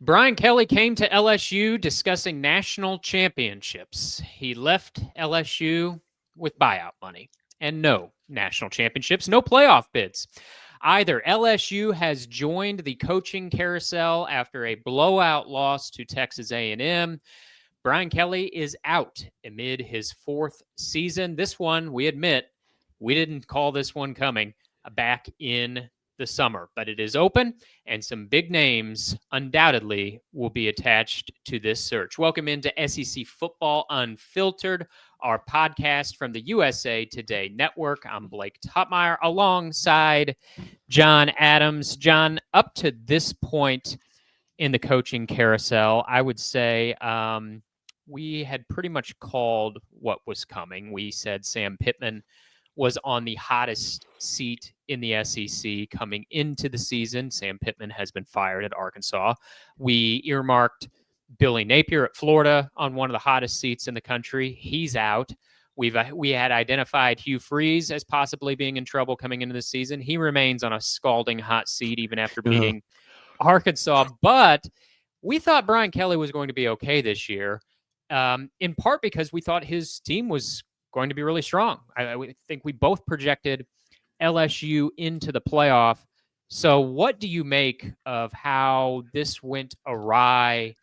Brian Kelly came to LSU discussing national championships. He left LSU with buyout money and no national championships, no playoff bids. Either LSU has joined the coaching carousel after a blowout loss to Texas A&M. Brian Kelly is out amid his fourth season. This one, we admit, we didn't call this one coming back in the summer, but it is open, and some big names undoubtedly will be attached to this search. Welcome into SEC Football Unfiltered, our podcast from the USA Today Network. I'm Blake Toppmeyer alongside John Adams. John, up to this point in the coaching carousel, I would say we had pretty much called what was coming. We said Sam Pittman was on the hottest seat in the SEC coming into the season. Sam Pittman has been fired at Arkansas. We earmarked Billy Napier at Florida on one of the hottest seats in the country. He's out. We had identified Hugh Freeze as possibly being in trouble coming into the season. He remains on a scalding hot seat even after beating Arkansas. But we thought Brian Kelly was going to be okay this year, in part because we thought his team was going to be really strong. I think we both projected LSU into the playoff. So what do you make of how this went awry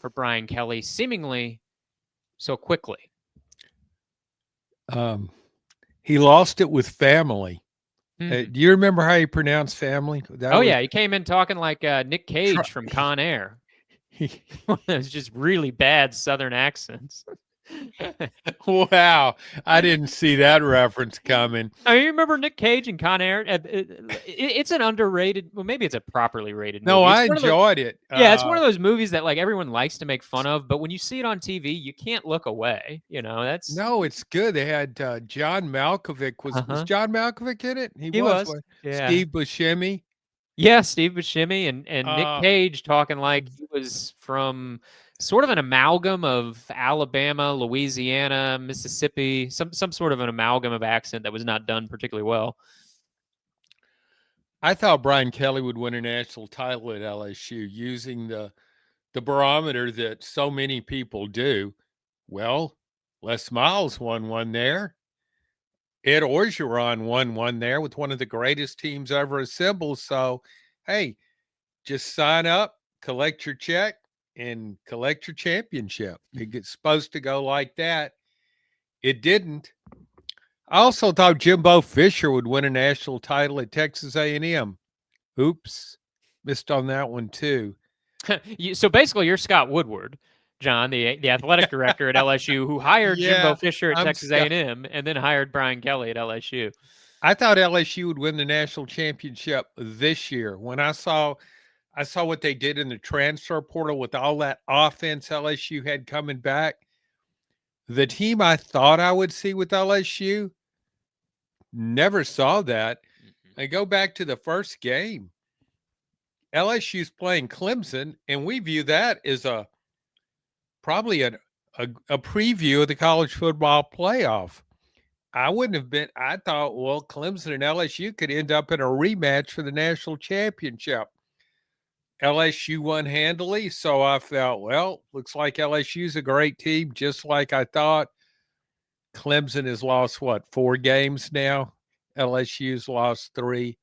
for Brian Kelly seemingly so quickly? He lost it with family. Do you remember how he pronounced family? Yeah. He came in talking like Nic Cage from Con Air. It was just really bad Southern accents. Wow, I didn't see that reference coming. I mean, you remember Nic Cage and Con Air? It's an underrated, well, maybe it's a properly rated movie. No, I enjoyed it. Yeah, it's one of those movies that like everyone likes to make fun of, but when you see it on TV, you can't look away. You know, that's no, it's good. They had John Malkovich. Was John Malkovich in it? He was. Yeah. Steve Buscemi. Yeah, Steve Buscemi and Nic Cage talking like he was from sort of an amalgam of Alabama, Louisiana, Mississippi, some sort of an amalgam of accent that was not done particularly well. I thought Brian Kelly would win a national title at LSU using the barometer that so many people do. Well, Les Miles won one there. Ed Orgeron won one there with one of the greatest teams ever assembled. So, hey, just sign up, collect your check, and collect your championship. It's supposed to go like that. It didn't. I also thought Jimbo Fisher would win a national title at Texas A&M. Oops, missed on that one too. So basically, you're Scott Woodward, John, the athletic director at LSU, who hired Jimbo Fisher at Texas A&M and then hired Brian Kelly at LSU. I thought LSU would win the national championship this year. When I saw what they did in the transfer portal with all that offense LSU had coming back. The team I thought I would see with LSU, never saw that. I go back to the first game. LSU's playing Clemson, and we view that as probably a preview of the college football playoff. I thought, well, Clemson and LSU could end up in a rematch for the national championship. LSU won handily, so I felt, well, looks like LSU's a great team, just like I thought. Clemson has lost, 4 games now? LSU's lost 3.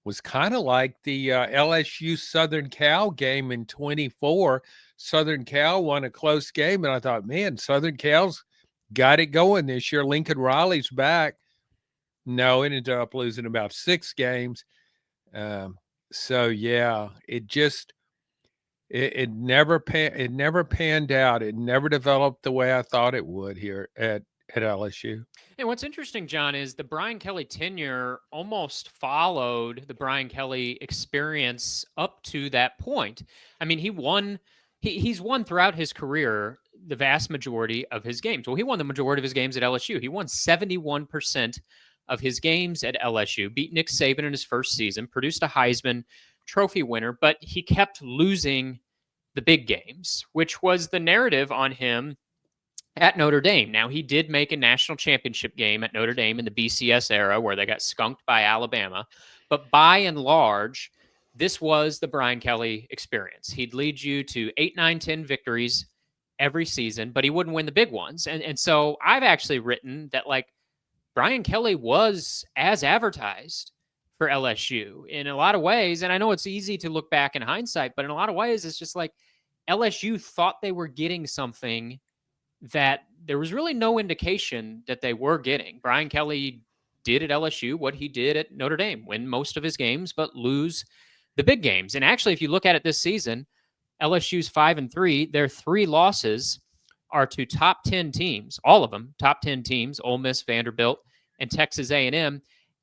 Was kind of like the LSU Southern Cal game in 24. Southern Cal won a close game, and I thought, man, Southern Cal's got it going this year. Lincoln Riley's back. No, ended up losing about 6 games. So yeah, it never panned out. It never developed the way I thought it would here at LSU. And what's interesting, John, is the Brian Kelly tenure almost followed the Brian Kelly experience up to that point. I mean, he's won throughout his career the vast majority of his games. Well, he won the majority of his games at LSU. He won 71% of his games at LSU, beat Nick Saban in his first season, produced a Heisman Trophy winner, but he kept losing the big games, which was the narrative on him at Notre Dame. Now, he did make a national championship game at Notre Dame in the BCS era where they got skunked by Alabama. But by and large, this was the Brian Kelly experience. He'd lead you to 8, 9, 10 victories every season, but he wouldn't win the big ones. And so I've actually written that, like, Brian Kelly was as advertised for LSU in a lot of ways. And I know it's easy to look back in hindsight, but in a lot of ways, it's just like LSU thought they were getting something that there was really no indication that they were getting. Brian Kelly did at LSU what he did at Notre Dame, win most of his games, but lose the big games. And actually, if you look at it this season, LSU's 5-3. Their 3 losses are to top 10 teams, all of them top 10 teams: Ole Miss, Vanderbilt, and Texas A&M.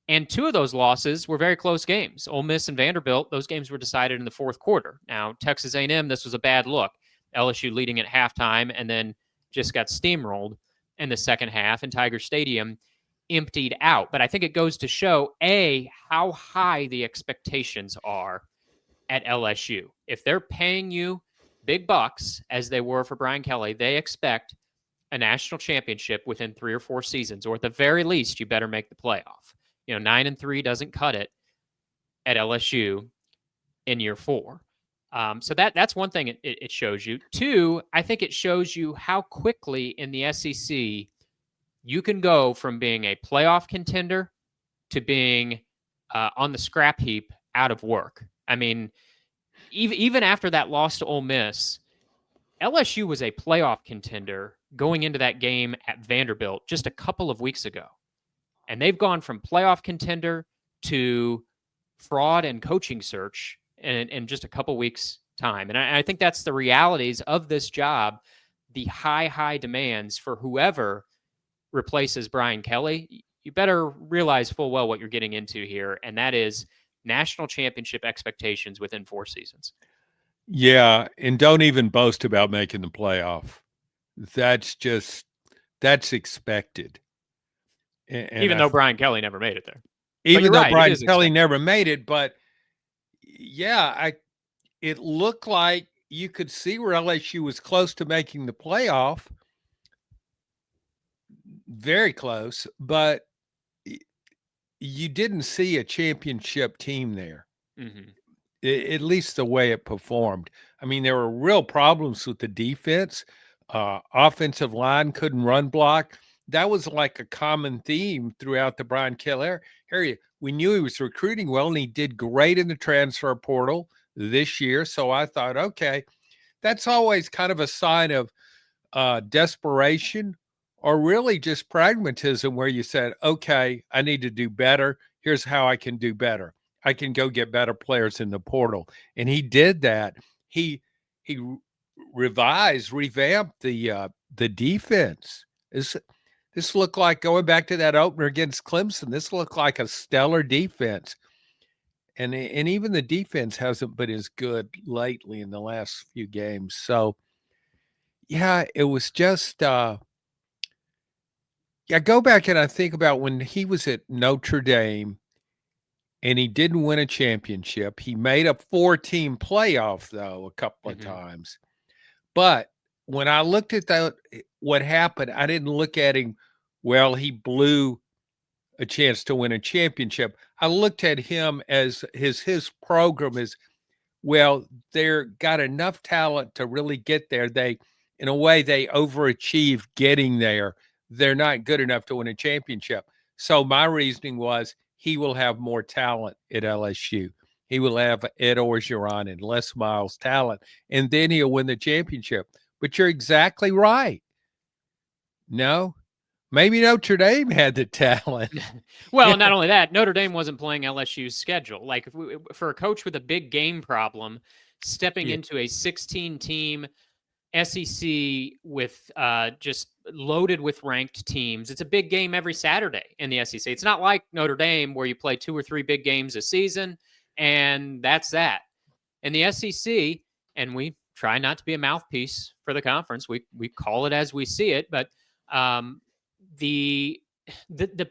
And 2 of those losses were very close games. Ole Miss and Vanderbilt, those games were decided in the fourth quarter. Now, Texas A&M, this was a bad look. LSU leading at halftime and then just got steamrolled in the second half, and Tiger Stadium emptied out. But I think it goes to show, A, how high the expectations are at LSU. If they're paying you big bucks, as they were for Brian Kelly, they expect a national championship within 3 or 4 seasons, or at the very least, you better make the playoff. 9-3 doesn't cut it at LSU in year 4. So that's one thing it shows you. 2, I think it shows you how quickly in the SEC you can go from being a playoff contender to being on the scrap heap out of work. I mean, even after that loss to Ole Miss, LSU was a playoff contender going into that game at Vanderbilt just a couple of weeks ago. And they've gone from playoff contender to fraud and coaching search in just a couple weeks' time. And I think that's the realities of this job, the high demands for whoever replaces Brian Kelly. You better realize full well what you're getting into here, and that is national championship expectations within 4 seasons. Yeah, and don't even boast about making the playoff. That's expected. And even though Brian Kelly never made it there. Even though Brian Kelly never made it, but yeah, it looked like you could see where LSU was close to making the playoff. Very close, but you didn't see a championship team there. Mm-hmm. At least the way it performed. I mean, there were real problems with the defense. Offensive line couldn't run block. That was like a common theme throughout the Brian Kelly area. We knew he was recruiting well, and he did great in the transfer portal this year. So I thought, okay, that's always kind of a sign of desperation or really just pragmatism, where you said, okay, I need to do better. Here's how I can do better. I can go get better players in the portal. And he did that. He revamped the defense. This looked like, going back to that opener against Clemson, this looked like a stellar defense. And even the defense hasn't been as good lately in the last few games. So, yeah, it was just go back and I think about when he was at Notre Dame and he didn't win a championship. He made a 4-team playoff, though, a couple of times. But when I looked at what happened, I didn't look at him, well, he blew a chance to win a championship. I looked at him as his program is, well, they're got enough talent to really get there. In a way, they overachieved getting there. They're not good enough to win a championship. So my reasoning was he will have more talent at LSU. He will have Ed Orgeron and Les Miles talent, and then he'll win the championship. But you're exactly right. No, maybe Notre Dame had the talent. Well, not only that, Notre Dame wasn't playing LSU's schedule. Like, for a coach with a big game problem, stepping into a 16-team SEC with just loaded with ranked teams. It's a big game every Saturday in the SEC. It's not like Notre Dame where you play 2 or 3 big games a season and that's that. In the SEC, and we try not to be a mouthpiece for the conference, we call it as we see it, but the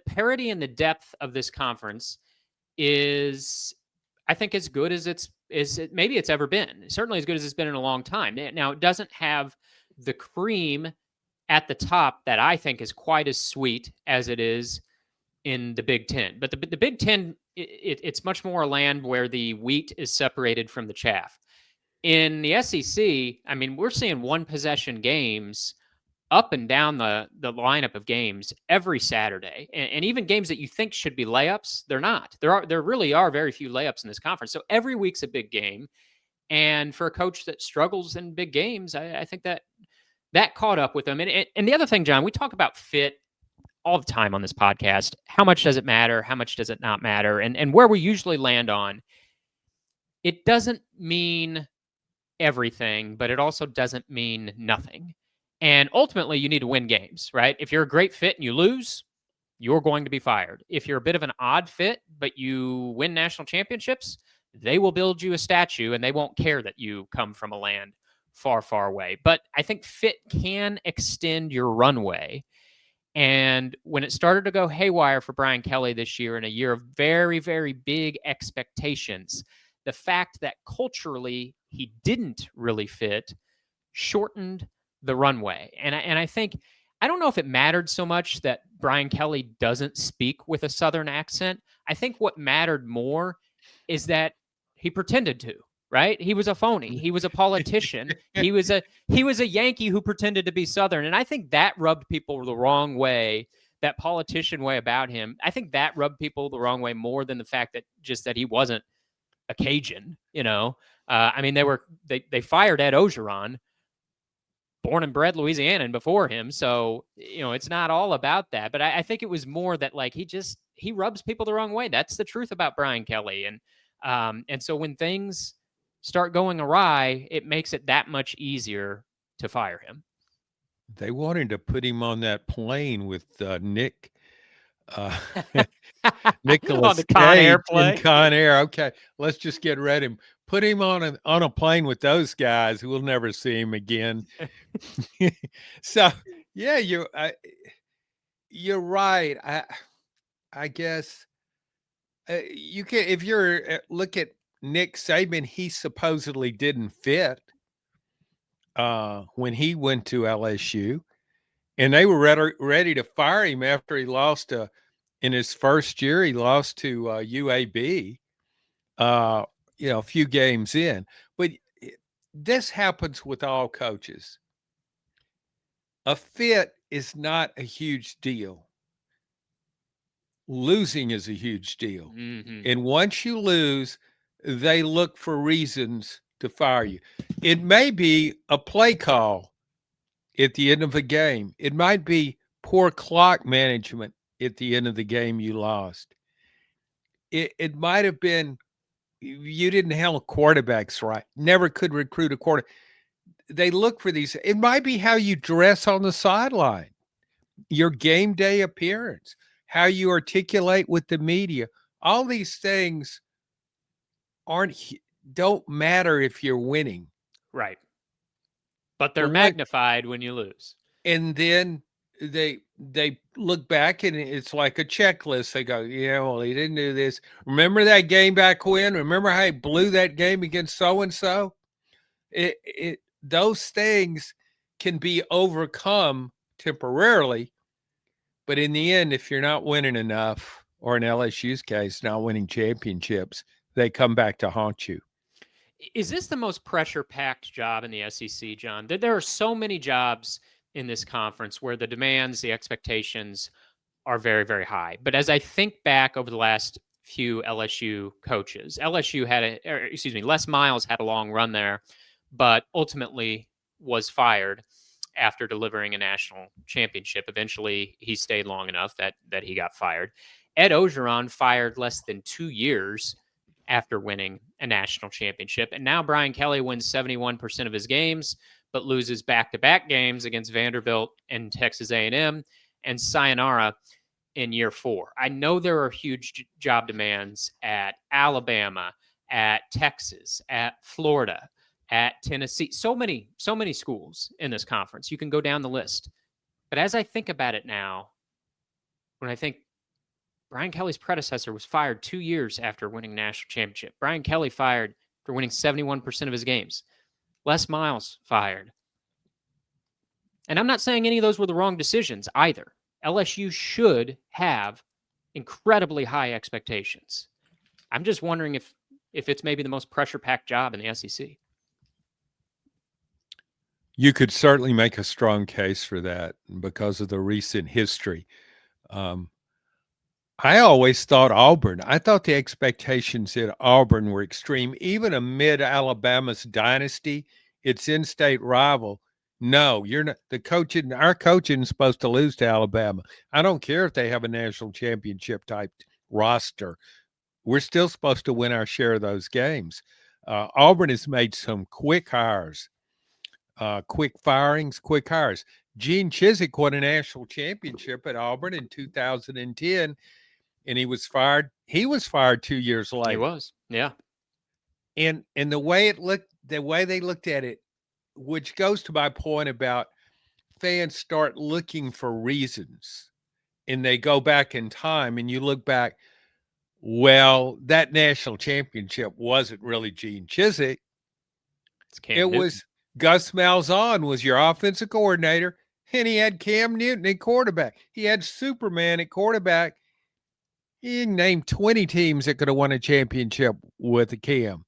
parity and the depth of this conference is, I think, as good as maybe it's ever been. Certainly as good as it's been in a long time. Now, it doesn't have the cream at the top that I think is quite as sweet as it is in the Big Ten. But the Big Ten it's much more a land where the wheat is separated from the chaff. In the SEC, I mean, we're seeing one possession games up and down the lineup of games every Saturday, and even games that you think should be layups, they're not. There really are very few layups in this conference. So every week's a big game, and for a coach that struggles in big games, I think that caught up with them. And the other thing, John, we talk about fit all the time on this podcast. How much does it matter? How much does it not matter? And where we usually land on, it doesn't mean everything, but it also doesn't mean nothing. And ultimately, you need to win games, right? If you're a great fit and you lose, you're going to be fired. If you're a bit of an odd fit, but you win national championships, they will build you a statue and they won't care that you come from a land far, far away. But I think fit can extend your runway. And when it started to go haywire for Brian Kelly this year in a year of very, very big expectations, the fact that culturally he didn't really fit shortened the runway. And I think, I don't know if it mattered so much that Brian Kelly doesn't speak with a Southern accent. I think what mattered more is that he pretended to, right? He was a phony. He was a politician. He was a Yankee who pretended to be Southern. And I think that rubbed people the wrong way, that politician way about him. I think that rubbed people the wrong way more than the fact that just that he wasn't a Cajun, you know. I mean, they fired Ed Ogeron, born and bred Louisianan before him. So, you know, it's not all about that. But I think it was more that like he rubs people the wrong way. That's the truth about Brian Kelly. And so when things start going awry, it makes it that much easier to fire him. They wanted to put him on that plane with Nick uh, On Nicholas the Con Air Cage in play. Con Air. Okay, let's just get ready. Put him on a plane with those guys. We'll never see him again. So yeah, you're right. I guess you can, if you're look at Nick Saban. He supposedly didn't fit when he went to LSU, and they were ready to fire him after he lost in his first year. He lost to UAB. A few games in, but this happens with all coaches. A fit is not a huge deal. Losing is a huge deal. Mm-hmm. And once you lose, they look for reasons to fire you. It may be a play call at the end of a game. It might be poor clock management at the end of the game you lost. It might have been you didn't handle quarterbacks right. Never could recruit a quarter. They look for these. It might be how you dress on the sideline, your game day appearance, how you articulate with the media. All these things don't matter if you're winning. Right. But they're magnified when you lose. And then they look back and it's like a checklist. They go, yeah, well, he didn't do this. Remember that game back when? Remember how he blew that game against so and so? Those things can be overcome temporarily, but in the end, if you're not winning enough, or in LSU's case, not winning championships, they come back to haunt you. Is this the most pressure-packed job in the SEC, John? There are so many jobs in this conference where the demands, the expectations are very, very high. But as I think back over the last few LSU coaches, Les Miles had a long run there, but ultimately was fired after delivering a national championship. Eventually, he stayed long enough that he got fired. Ed Ogeron fired less than 2 years after winning a national championship. And now Brian Kelly wins 71% of his games, but loses back-to-back games against Vanderbilt and Texas A&M and sayonara in year 4. I know there are huge job demands at Alabama, at Texas, at Florida, at Tennessee. So many schools in this conference. You can go down the list. But as I think about it now, when I think Brian Kelly's predecessor was fired 2 years after winning national championship. Brian Kelly fired for winning 71% of his games. Les Miles fired. And I'm not saying any of those were the wrong decisions either. LSU should have incredibly high expectations. I'm just wondering if it's maybe the most pressure-packed job in the SEC. You could certainly make a strong case for that because of the recent history. I always thought Auburn. I thought the expectations at Auburn were extreme, even amid Alabama's dynasty, its in-state rival. No, you're not. The coaching, our coaching is supposed to lose to Alabama. I don't care if they have a national championship type roster. We're still supposed to win our share of those games. Auburn has made some quick hires, quick firings, quick hires. Gene Chizik won a national championship at Auburn in 2010, and he was fired. He was fired 2 years later. He was, yeah. And the way it looked, the way they looked at it, which goes to my point about fans start looking for reasons, and they go back in time, and you look back. Well, that national championship wasn't really Gene Chizik. It was Gus Malzahn was your offensive coordinator, and he had Cam Newton at quarterback. He had Superman at quarterback. He named 20 teams that could have won a championship with a Cam.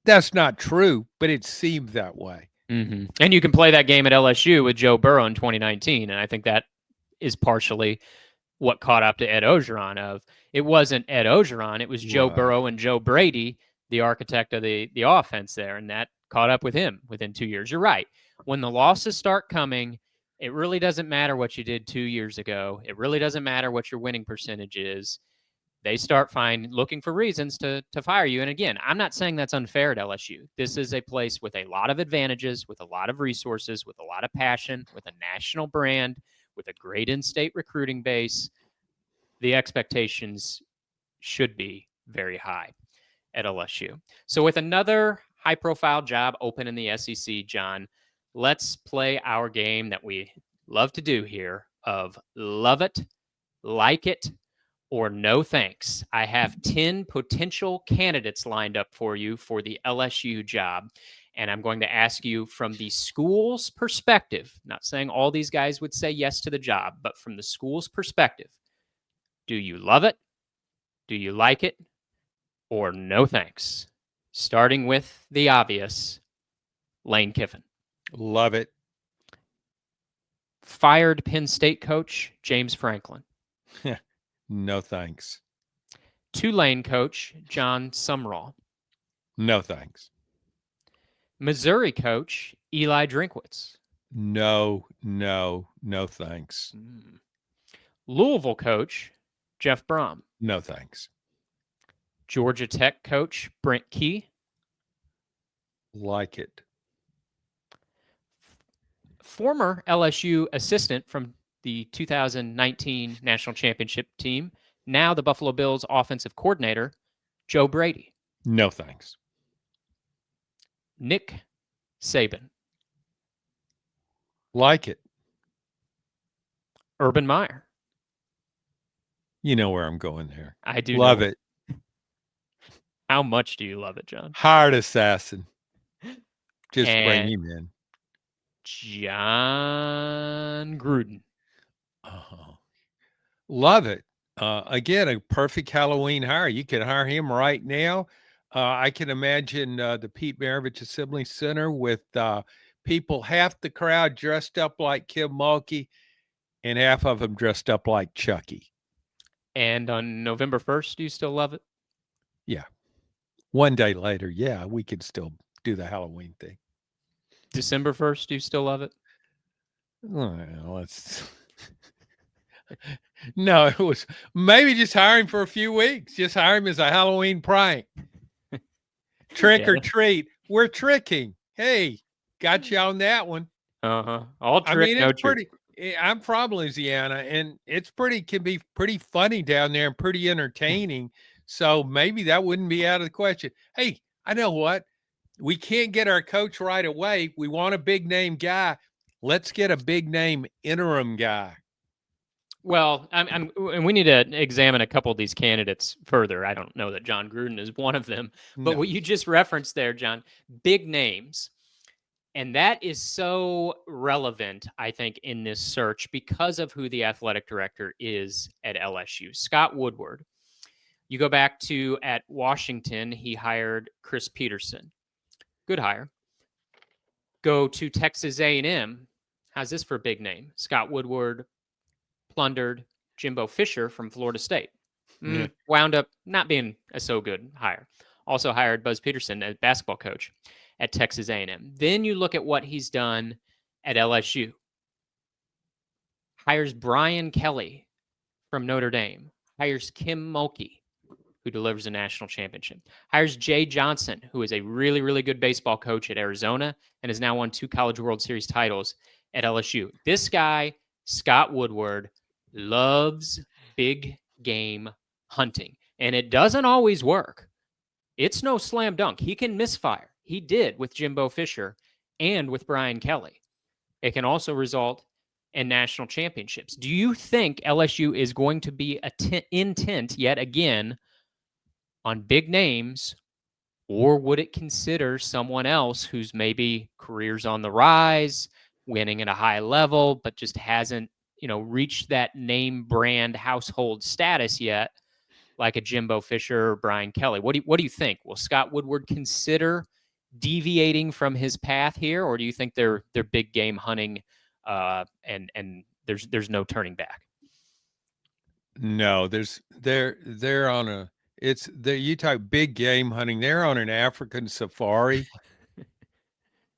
That's not true, but it seemed that way. Mm-hmm. And you can play that game at LSU with Joe Burrow in 2019, and I think that is partially what caught up to Ed Orgeron. Of it wasn't Ed Orgeron, it was Joe Burrow and Joe Brady, the architect of the offense there, and that caught up with him within 2 years. You're right. When the losses start coming, it really doesn't matter what you did 2 years ago. It really doesn't matter what your winning percentage is. They start looking for reasons to fire you. And again, I'm not saying that's unfair at LSU. This is a place with a lot of advantages, with a lot of resources, with a lot of passion, with a national brand, with a great in-state recruiting base. The expectations should be very high at LSU. So with another high-profile job open in the SEC, John, let's play our game that we love to do here of love it, like it, or no thanks. I have 10 potential candidates lined up for you for the LSU job. And I'm going to ask you from the school's perspective, not saying all these guys would say yes to the job, but from the school's perspective, do you love it? Do you like it? Or no thanks? Starting with the obvious, Lane Kiffin. Love it. Fired Penn State coach, James Franklin. No thanks. Tulane coach, John Sumrall. No thanks. Missouri coach, Eli Drinkwitz. No thanks. Louisville coach, Jeff Brom. No thanks. Georgia Tech coach, Brent Key. Like it. Former LSU assistant from the 2019 national championship team, now the Buffalo Bills offensive coordinator, Joe Brady. No thanks. Nick Saban. Like it. Urban Meyer. You know where I'm going there. I do love it. How much do you love it, John? Hired assassin. Just bring him in. John Gruden. Love it. Again, a perfect Halloween hire. You can hire him right now. I can imagine the Pete Maravich Assembly Center with people, half the crowd dressed up like Kim Mulkey and half of them dressed up like Chucky. And on November 1st, do you still love it? Yeah. One day later, yeah, we could still do the Halloween thing. December 1st, do you still love it? Well, let's... No, it was maybe just hire him for a few weeks. Just hire him as a Halloween prank. Trick or treat. We're tricking. Hey, got you on that one. All trick, no trick. I'm from Louisiana, and can be pretty funny down there and pretty entertaining. So maybe that wouldn't be out of the question. Hey, I know what. We can't get our coach right away. We want a big name guy. Let's get a big name interim guy. Well, and we need to examine a couple of these candidates further. I don't know that John Gruden is one of them, but what you just referenced there, John, big names. And that is so relevant, I think, in this search because of who the athletic director is at LSU. Scott Woodward You go back to at Washington, he hired Chris Peterson. Good hire. Go to Texas A&M. How's this for a big name? Scott Woodward plundered Jimbo Fisher from Florida State. Yeah. Wound up not being a so good hire. Also hired Buzz Peterson as basketball coach at Texas A&M. Then you look at what he's done at LSU. Hires Brian Kelly from Notre Dame. Hires Kim Mulkey, who delivers a national championship. Hires Jay Johnson, who is a really, really good baseball coach at Arizona and has now won 2 College World Series titles at LSU. This guy, Scott Woodward, loves big game hunting, and it doesn't always work. It's no slam dunk. He can misfire. He did with Jimbo Fisher and with Brian Kelly. It can also result in national championships. Do you think LSU is going to be intent yet again on big names, or would it consider someone else who's maybe careers on the rise, winning at a high level, but just hasn't, reached that name brand household status yet, like a Jimbo Fisher or Brian Kelly? What do you think? Will Scott Woodward consider deviating from his path here, or do you think they're big game hunting and there's no turning back? No, they're on a you talk big game hunting. They're on an African safari.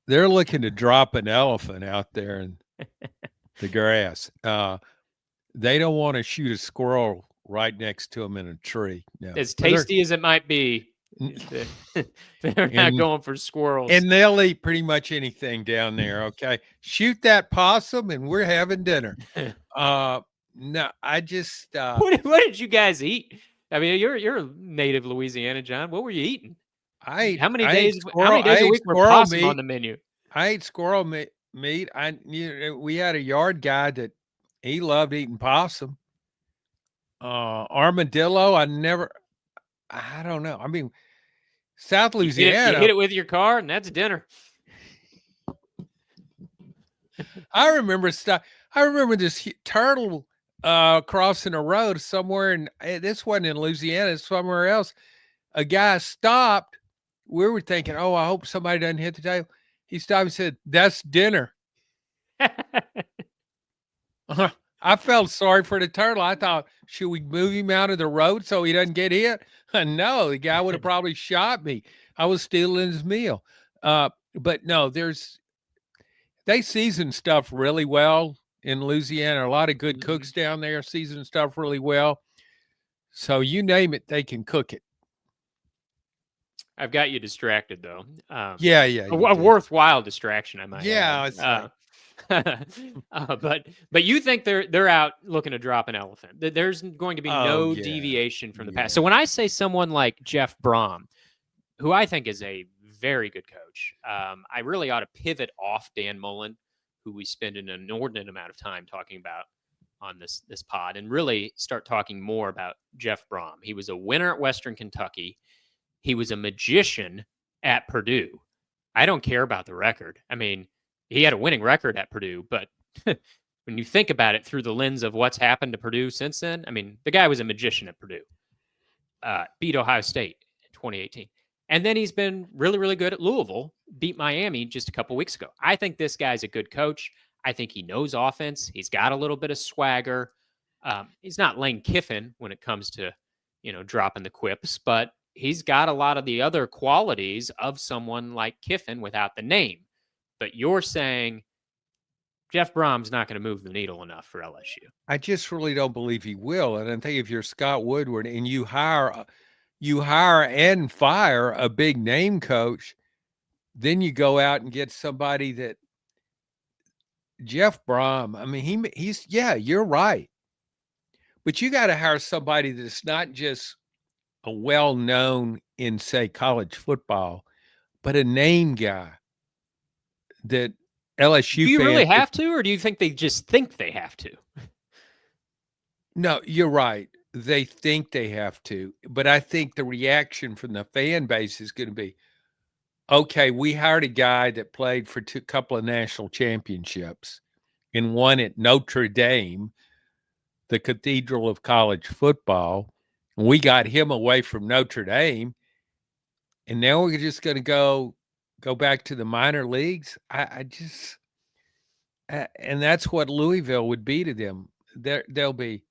They're looking to drop an elephant out there in the grass. They don't want to shoot a squirrel right next to them in a tree. No. As tasty as it might be, they're not going for squirrels. And they'll eat pretty much anything down there. Okay, shoot that possum, and we're having dinner. No, I just what did you guys eat? I mean, you're a native Louisiana, John. What were you eating? How many days a week were possum on the menu? I ate squirrel meat. We had a yard guy that he loved eating possum. Armadillo, I don't know. I mean, South Louisiana. You hit it with your car, and that's dinner. I remember this turtle crossing a road somewhere, and this wasn't in Louisiana, it's somewhere else. A guy stopped. We were thinking, oh, I hope somebody doesn't hit the table. He stopped and said, "That's dinner." I felt sorry for the turtle. I thought, should we move him out of the road so he doesn't get hit? No, the guy would have probably shot me. I was stealing his meal. But no, they season stuff really well in Louisiana. A lot of good cooks down there season stuff really well. So you name it, they can cook it. I've got you distracted though. Yeah. A worthwhile distraction, I might. Yeah, but you think they're out looking to drop an elephant? There's going to be no deviation from the past. So when I say someone like Jeff Brom, who I think is a very good coach, I really ought to pivot off Dan Mullen, who we spend an inordinate amount of time talking about on this pod, and really start talking more about Jeff Brom. He was a winner at Western Kentucky. He was a magician at Purdue. I don't care about the record. I mean, he had a winning record at Purdue, but when you think about it through the lens of what's happened to Purdue since then, I mean, the guy was a magician at Purdue. Beat Ohio State in 2018. And then he's been really, really good at Louisville, beat Miami just a couple weeks ago. I think this guy's a good coach. I think he knows offense. He's got a little bit of swagger. He's not Lane Kiffin when it comes to, dropping the quips, but he's got a lot of the other qualities of someone like Kiffin without the name. But you're saying Jeff Brom's not going to move the needle enough for LSU. I just really don't believe he will. And I think if you're Scott Woodward and you hire and fire a big name coach, then you go out and get somebody that Jeff Brom. I mean, he's you're right. But you got to hire somebody that's not just a well-known in, say, college football, but a name guy that LSU. Do you really have to, or do you think they just think they have to? No, you're right. They think they have to, but I think the reaction from the fan base is going to be, okay, we hired a guy that played for a couple of national championships and won at Notre Dame, the cathedral of college football. We got him away from Notre Dame, and now we're just going to go back to the minor leagues. I just and that's what Louisville would be to them. They'll be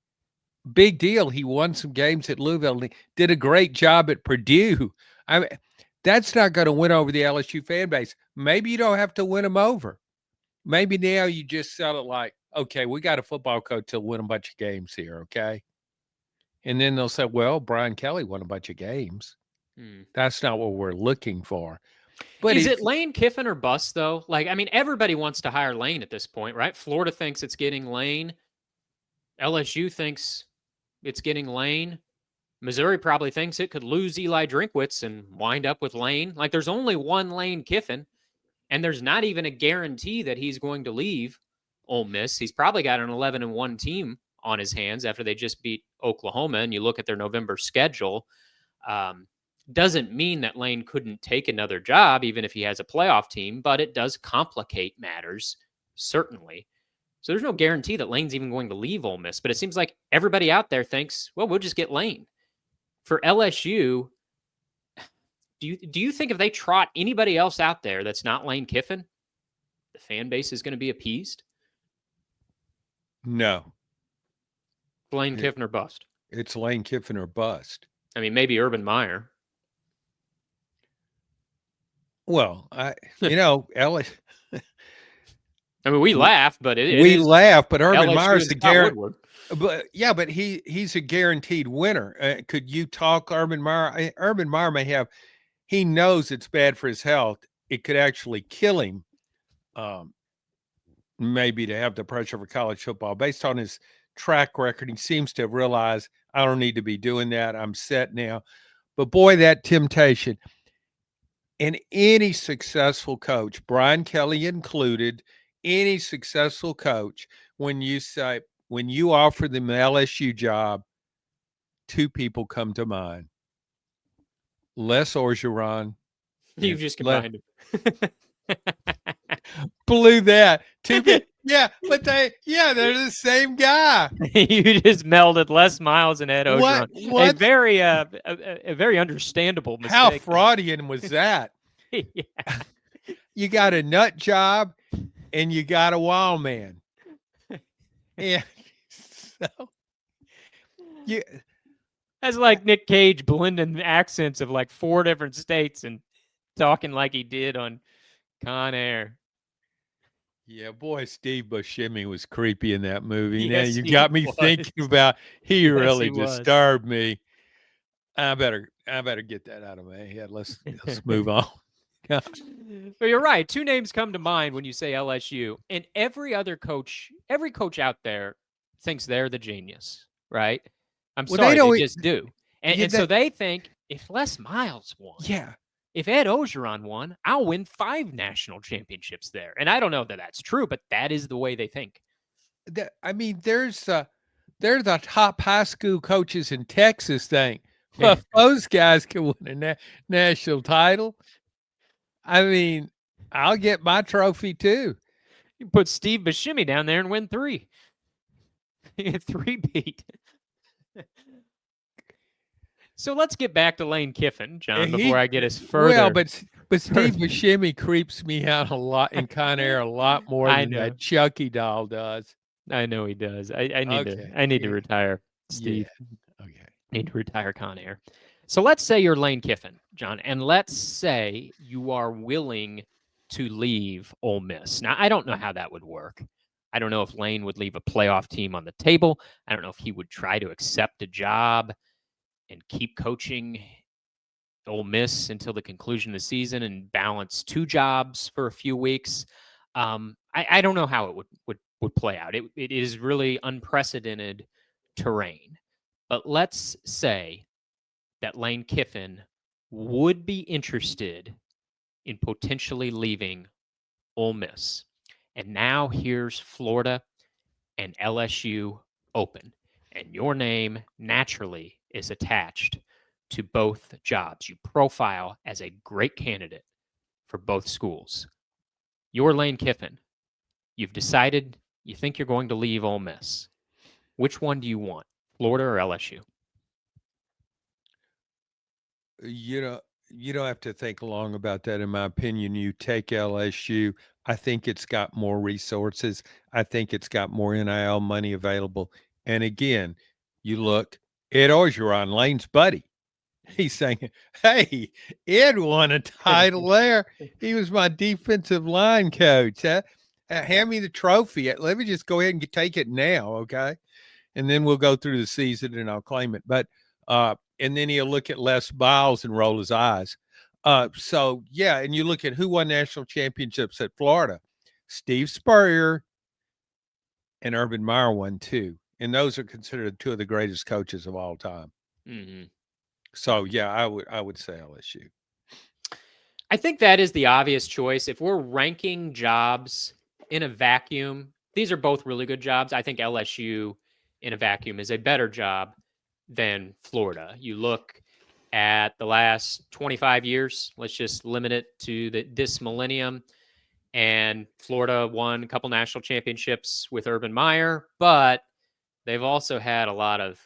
big deal. He won some games at Louisville. And he did a great job at Purdue. I mean, that's not going to win over the LSU fan base. Maybe you don't have to win them over. Maybe now you just sell it like, okay, we got a football coach to win a bunch of games here, okay? And then they'll say, well, Brian Kelly won a bunch of games. That's not what we're looking for. But is it Lane Kiffin or bust, though? Like, I mean, everybody wants to hire Lane at this point, right? Florida thinks it's getting Lane. LSU thinks it's getting Lane. Missouri probably thinks it could lose Eli Drinkwitz and wind up with Lane. Like, there's only one Lane Kiffin, and there's not even a guarantee that he's going to leave Ole Miss. He's probably got an 11-1 team on his hands after they just beat Oklahoma, and you look at their November schedule. Doesn't mean that Lane couldn't take another job, even if he has a playoff team, but it does complicate matters, certainly. So there's no guarantee that Lane's even going to leave Ole Miss, but it seems like everybody out there thinks, well, we'll just get Lane. For LSU, do you think if they trot anybody else out there that's not Lane Kiffin, the fan base is going to be appeased? No. Lane Kiffin or bust? It's Lane Kiffin or bust. I mean, maybe Urban Meyer. Well, Ellis. I mean, we laugh, but we laugh. But Urban LSU Meyer's a guarantee. But yeah, but he's a guaranteed winner. Could you talk Urban Meyer? Urban Meyer may have. He knows it's bad for his health. It could actually kill him. Maybe to have the pressure for college football based on his track record. He seems to have realized I don't need to be doing that. I'm set now. But boy, that temptation. And any successful coach, Brian Kelly included, any successful coach, when you offer them the LSU job, two people come to mind. Les Orgeron. You've just combined them. Blew that. Two people. Yeah, but they're the same guy. You just melded Les Miles and Ed Orgeron. What? A very understandable mistake. How Freudian was that? Yeah. You got a nut job and you got a wild man. Yeah. So that's like Nic Cage blending the accents of like 4 different states and talking like he did on Con Air. Yeah, boy, Steve Buscemi was creepy in that movie. Yes, now you got me thinking about he really disturbed me. I better get that out of my head. Let's move on. But you're right. 2 names come to mind when you say LSU, and every coach out there thinks they're the genius, right? I'm sorry, they just do. And so they think if Les Miles won, if Ed Orgeron won, I'll win 5 national championships there. And I don't know that that's true, but that is the way they think. I mean, there's the top high school coaches in Texas think, well, if those guys can win a national title, I mean, I'll get my trophy too. You put Steve Buscemi down there and win 3. 3-peat. So let's get back to Lane Kiffin, John, before I get us further. Well, but Steve Buscemi creeps me out a lot in Con Air a lot more than that Chucky doll does. I know he does. I need to retire, Steve. Yeah. Okay. I need to retire Con Air. So let's say you're Lane Kiffin, John, and let's say you are willing to leave Ole Miss. Now, I don't know how that would work. I don't know if Lane would leave a playoff team on the table. I don't know if he would try to accept a job and keep coaching Ole Miss until the conclusion of the season and balance 2 jobs for a few weeks. I don't know how it would play out. It is really unprecedented terrain. But let's say that Lane Kiffin would be interested in potentially leaving Ole Miss. And now here's Florida and LSU open. And your name naturally is attached to both jobs. You profile as a great candidate for both schools. You're Lane Kiffin. You've decided you think you're going to leave Ole Miss. Which one do you want, Florida or LSU? you know, you don't have to think long about that. In my opinion, you take LSU. I think it's got more resources. I think it's got more NIL money available. And again, you look, Ed Orgeron, Lane's buddy. He's saying, "Hey, Ed won a title there. He was my defensive line coach. Hand me the trophy. Let me just go ahead and take it now, okay? And then we'll go through the season and I'll claim it." But and then he'll look at Les Biles and roll his eyes. So yeah, and you look at who won national championships at Florida. Steve Spurrier and Urban Meyer won two, and those are considered two of the greatest coaches of all time. Mm-hmm. So yeah, I would say LSU. I think that is the obvious choice. If we're ranking jobs in a vacuum, these are both really good jobs. I think LSU in a vacuum is a better job than Florida. You look at the last 25 years, let's just limit it to this millennium. And Florida won a couple national championships with Urban Meyer, but they've also had a lot of,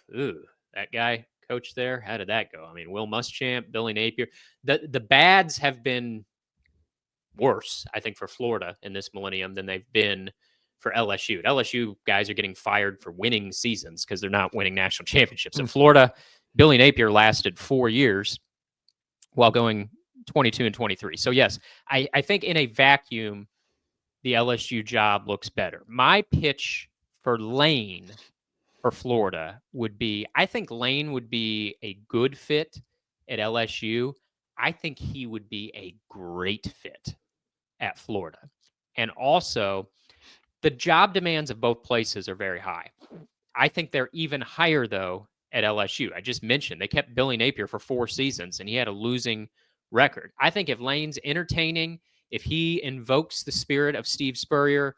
that guy coach there. How did that go? I mean, Will Muschamp, Billy Napier. The bads have been worse, I think, for Florida in this millennium than they've been for LSU. LSU guys are getting fired for winning seasons because they're not winning national championships. At Florida, Billy Napier lasted 4 years while going 22 and 23. So yes, I think in a vacuum, the LSU job looks better. My pitch for Lane for Florida would be, I think Lane would be a good fit at LSU. I think he would be a great fit at Florida. And also, the job demands of both places are very high. I think they're even higher, though, at LSU. I just mentioned they kept Billy Napier for 4 seasons, and he had a losing record. I think if Lane's entertaining, if he invokes the spirit of Steve Spurrier,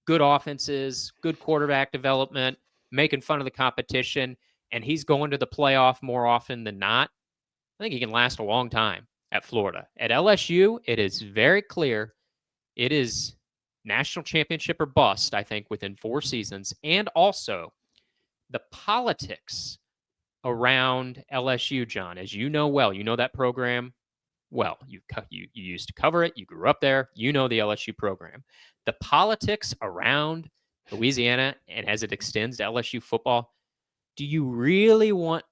good offenses, good quarterback development, making fun of the competition, and he's going to the playoff more often than not, I think he can last a long time at Florida. At LSU, it is very clear it is national championship or bust, I think, within 4 seasons. And also the politics around LSU, John, as you know well, you know that program well. You used to cover it. You grew up there. You know the LSU program. The politics around Louisiana and as it extends to LSU football, do you really want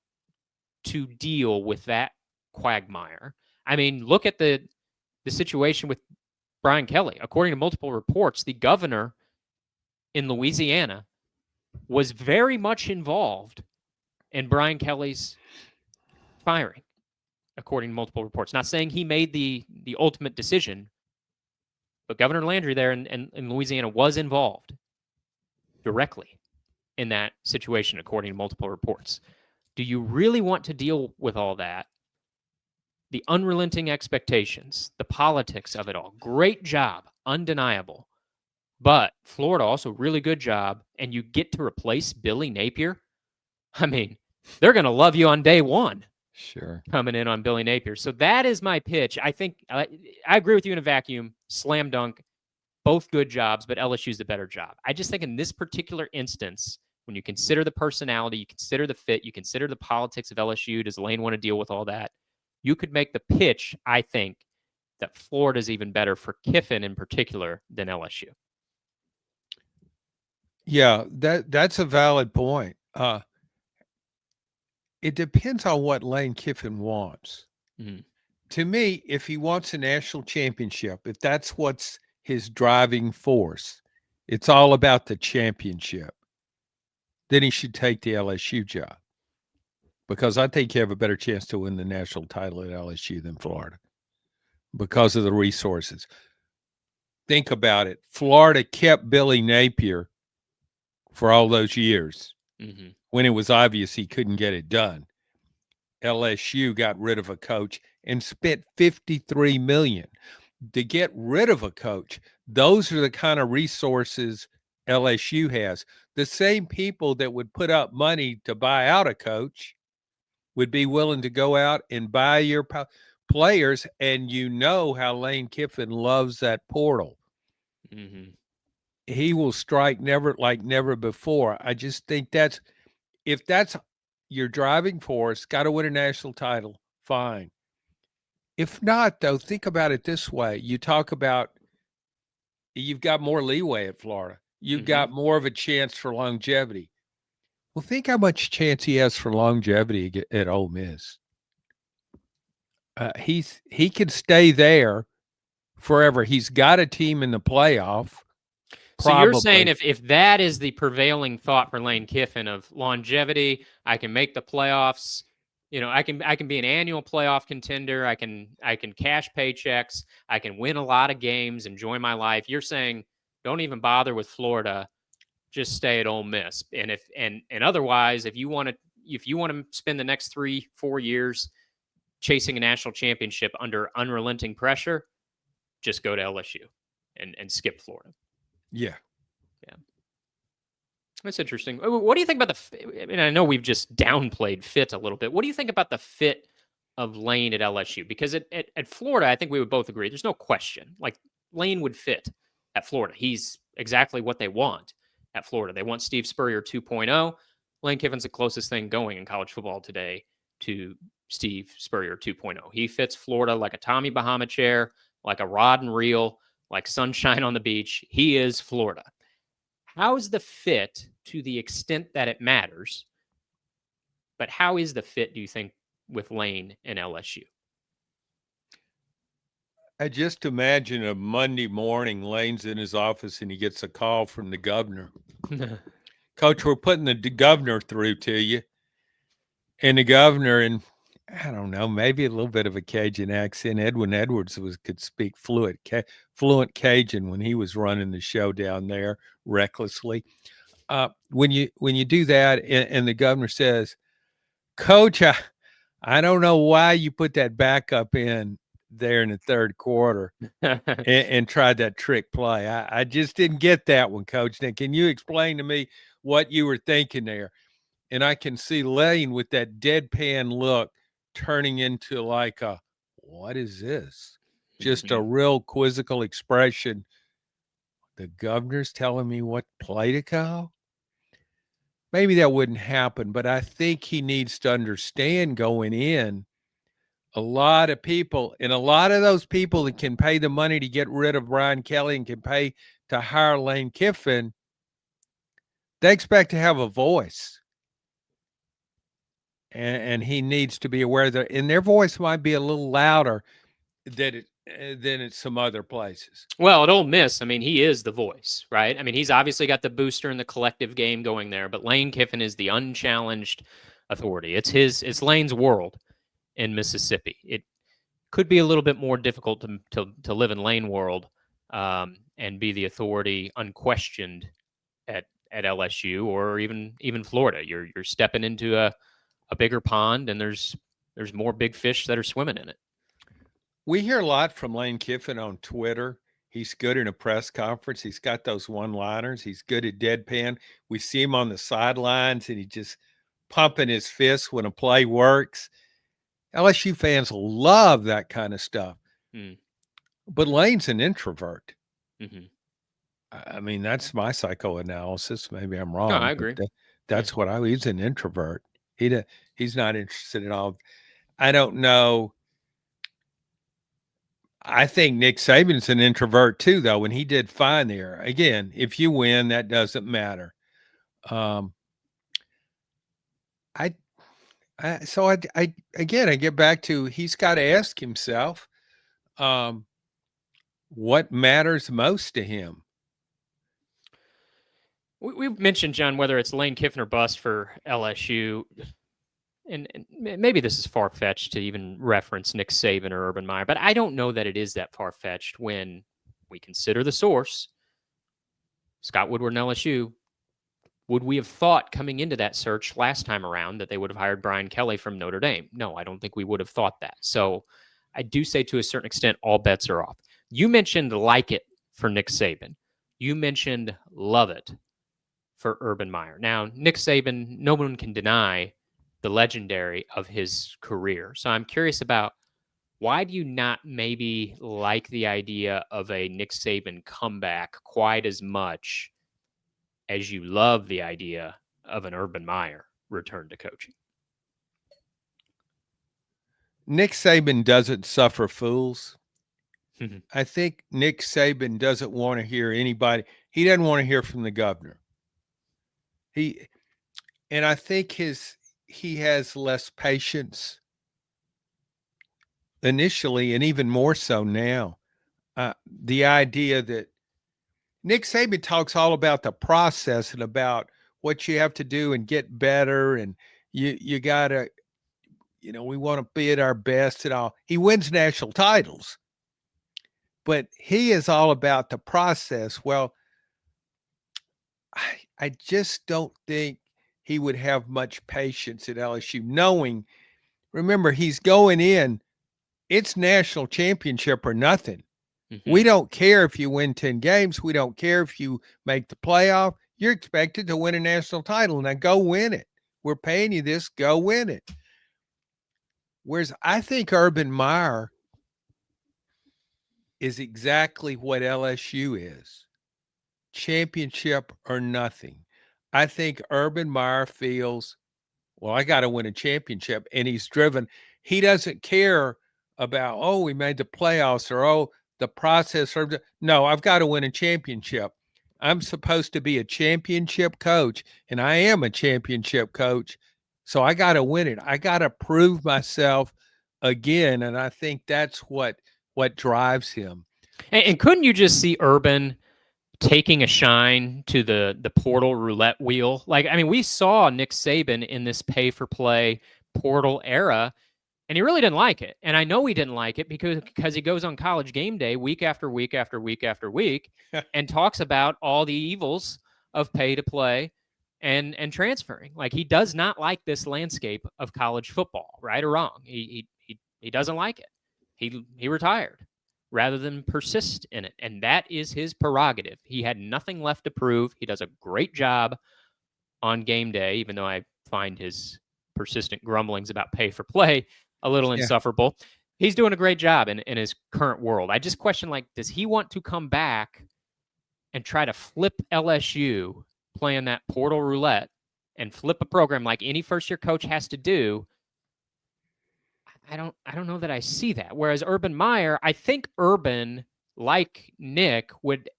to deal with that quagmire? I mean, look at the situation with Brian Kelly. According to multiple reports, the governor in Louisiana was very much involved in Brian Kelly's firing, according to multiple reports. Not saying he made the ultimate decision, but Governor Landry there in Louisiana was involved directly in that situation, according to multiple reports. Do you really want to deal with all that? The unrelenting expectations, the politics of it all. Great job, undeniable. But Florida also really good job, and you get to replace Billy Napier. I mean, they're going to love you on day one. Sure. Coming in on Billy Napier. So that is my pitch. I think I agree with you in a vacuum. Slam dunk. Both good jobs, but LSU's the better job. I just think in this particular instance, when you consider the personality, you consider the fit, you consider the politics of LSU, does Lane want to deal with all that? You could make the pitch, I think, that Florida's even better for Kiffin in particular than LSU. Yeah, that's a valid point. It depends on what Lane Kiffin wants. Mm-hmm. To me, if he wants a national championship, if that's what's his driving force, it's all about the championship, then he should take the LSU job. Because I think you have a better chance to win the national title at LSU than Florida because of the resources. Think about it. Florida kept Billy Napier for all those years when it was obvious he couldn't get it done. LSU got rid of a coach and spent $53 million to get rid of a coach. Those are the kind of resources LSU has. The same people that would put up money to buy out a coach would be willing to go out and buy your players, and you know how Lane Kiffin loves that portal. He will strike never before. I just think if that's your driving force, got to win a national title, fine. If not, though, think about it this way. You talk about you've got more leeway at Florida. You've Mm-hmm. got more of a chance for longevity. Well, think how much chance he has for longevity at Ole Miss. He could stay there forever. He's got a team in the playoff, So you're saying probably. if that is the prevailing thought for Lane Kiffin of longevity, I can make the playoffs. I can be an annual playoff contender. I can cash paychecks. I can win a lot of games, enjoy my life. You're saying don't even bother with Florida. Just stay at Ole Miss. And otherwise, if you want to spend the next 3-4 years chasing a national championship under unrelenting pressure, just go to LSU and skip Florida. Yeah. Yeah. That's interesting. What do you think about I mean, I know we've just downplayed fit a little bit. What do you think about the fit of Lane at LSU? Because at Florida, I think we would both agree there's no question. Like, Lane would fit at Florida. He's exactly what they want at Florida. They want Steve Spurrier 2.0. Lane Kiffin's the closest thing going in college football today to Steve Spurrier 2.0. He fits Florida like a Tommy Bahama chair, like a rod and reel, like sunshine on the beach. He is Florida. How's the fit to the extent that it matters? But how is the fit, do you think, with Lane and LSU? I just imagine a Monday morning, Lane's in his office and he gets a call from the governor. Coach, we're putting the governor through to you. And the governor, and I don't know, maybe a little bit of a Cajun accent. Edwin Edwards could speak fluent Cajun when he was running the show down there recklessly. When you do that, and the governor says, "Coach, I don't know why you put that backup in there in the third quarter and tried that trick play. I just didn't get that one, Coach. Now, can you explain to me what you were thinking there?" And I can see Lane with that deadpan look turning into like a, what is this? Just a real quizzical expression. The governor's telling me what play to call? Maybe that wouldn't happen, but I think he needs to understand going in a lot of people, and a lot of those people that can pay the money to get rid of Brian Kelly and can pay to hire Lane Kiffin, they expect to have a voice. And he needs to be aware that, and their voice might be a little louder than at some other places. Well, at Ole Miss, I mean, he is the voice, right? I mean, he's obviously got the booster and the collective game going there, but Lane Kiffin is the unchallenged authority. It's Lane's world in Mississippi. It could be a little bit more difficult to live in Lane world and be the authority unquestioned at LSU or even Florida. You're stepping into a bigger pond, and there's more big fish that are swimming in it. We hear a lot from Lane Kiffin on Twitter. He's good in a press conference. He's got those one-liners. He's good at deadpan. We see him on the sidelines, and he just pumping his fists when a play works. LSU fans love that kind of stuff. But Lane's an introvert. Mm-hmm. I mean, that's my psychoanalysis. Maybe I'm wrong. No, I agree. That's what he's an introvert. He's not interested at all. I don't know. I think Nick Saban's an introvert too, though, and he did fine there. Again, if you win, that doesn't matter. I get back to, he's got to ask himself, what matters most to him. We've mentioned, John, whether it's Lane Kiffin or bust for LSU. And maybe this is far-fetched to even reference Nick Saban or Urban Meyer, but I don't know that it is that far-fetched when we consider the source, Scott Woodward and LSU. Would we have thought coming into that search last time around that they would have hired Brian Kelly from Notre Dame? No, I don't think we would have thought that. So I do say to a certain extent, all bets are off. You mentioned like it for Nick Saban. You mentioned love it for Urban Meyer. Now, Nick Saban, no one can deny the legendary of his career. So I'm curious about, why do you not maybe like the idea of a Nick Saban comeback quite as much as you love the idea of an Urban Meyer return to coaching? Nick Saban doesn't suffer fools. I think Nick Saban doesn't want to hear anybody. He doesn't want to hear from the governor. He and I think he has less patience initially, and even more so now. The idea that Nick Saban talks all about the process and about what you have to do and get better, and you gotta, we want to be at our best and all. He wins national titles, but he is all about the process. Well, I just don't think he would have much patience at LSU, knowing, remember, he's going in, it's national championship or nothing. We don't care if you win 10 games. We don't care if you make the playoff. You're expected to win a national title. Now go win it. We're paying you this. Go win it. Whereas I think Urban Meyer is exactly what LSU is, championship or nothing. I think Urban Meyer feels, well, I got to win a championship. And he's driven. He doesn't care about, oh, we made the playoffs or, oh, the process. No, I've got to win a championship. I'm supposed to be a championship coach, and I am a championship coach. So I got to win it. I got to prove myself again. And I think that's what drives him. And couldn't you just see Urban taking a shine to the portal roulette wheel? Like, I mean, we saw Nick Saban in this pay for play portal era, and he really didn't like it. And I know he didn't like it because he goes on College Game Day week after week after week after week and talks about all the evils of pay to play and transferring. Like, he does not like this landscape of college football, right or wrong. He doesn't like it. He retired rather than persist in it. And that is his prerogative. He had nothing left to prove. He does a great job on game day, even though I find his persistent grumblings about pay for play a little insufferable. He's doing a great job in his current world. I just question, like, does he want to come back and try to flip LSU playing that portal roulette and flip a program like any first-year coach has to do? I don't know that I see that. Whereas Urban Meyer, I think Urban, like Nick, would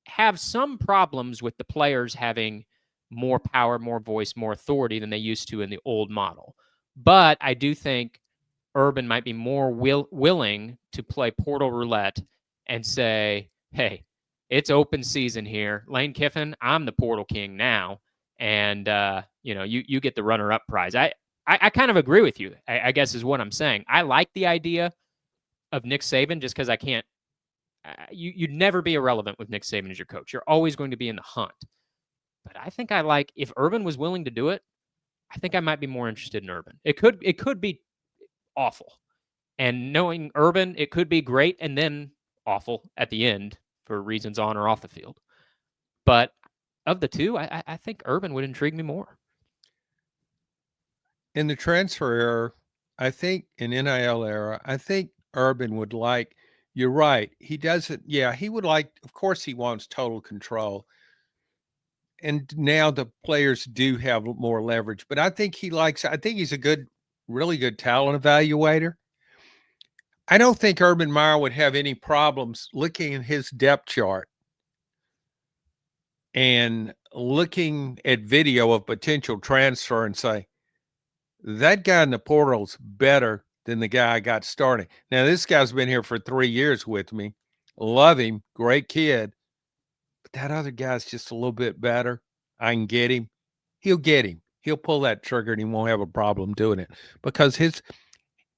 have some problems with the players having more power, more voice, more authority than they used to in the old model. But I do think Urban might be more willing to play portal roulette and say, hey, it's open season here. Lane Kiffin, I'm the portal king now. And, you get the runner-up prize. I kind of agree with you, I guess is what I'm saying. I like the idea of Nick Saban just because I can't you'd never be irrelevant with Nick Saban as your coach. You're always going to be in the hunt. But I think if Urban was willing to do it, I think I might be more interested in Urban. It could be awful. And knowing Urban, it could be great and then awful at the end for reasons on or off the field. But of the two, I think Urban would intrigue me more. In the transfer era, I think in NIL era, I think Urban would like, you're right. He doesn't, he would like, of course, he wants total control. And now the players do have more leverage, but I think he's a really good talent evaluator. I don't think Urban Meyer would have any problems looking at his depth chart and looking at video of potential transfer and say, that guy in the portal's better than the guy I got starting. Now, this guy's been here for 3 years with me. Love him. Great kid. But that other guy's just a little bit better. I can get him. He'll get him. He'll pull that trigger and he won't have a problem doing it because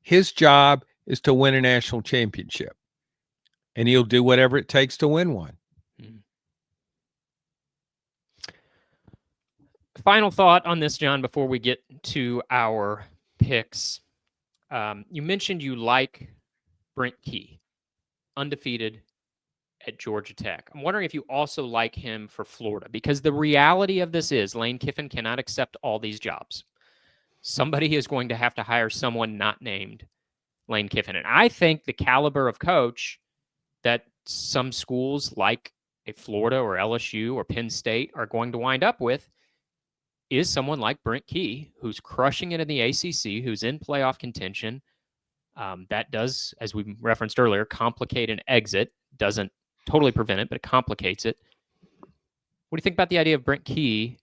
his job is to win a national championship. And he'll do whatever it takes to win one. Final thought on this, John, before we get to our picks. You mentioned you like Brent Key, undefeated at Georgia Tech. I'm wondering if you also like him for Florida, because the reality of this is Lane Kiffin cannot accept all these jobs. Somebody is going to have to hire someone not named Lane Kiffin. And I think the caliber of coach that some schools like a Florida or LSU or Penn State are going to wind up with is someone like Brent Key, who's crushing it in the ACC, who's in playoff contention. That does, as we referenced earlier, complicate an exit. Doesn't totally prevent it, but it complicates it. What do you think about the idea of Brent Key?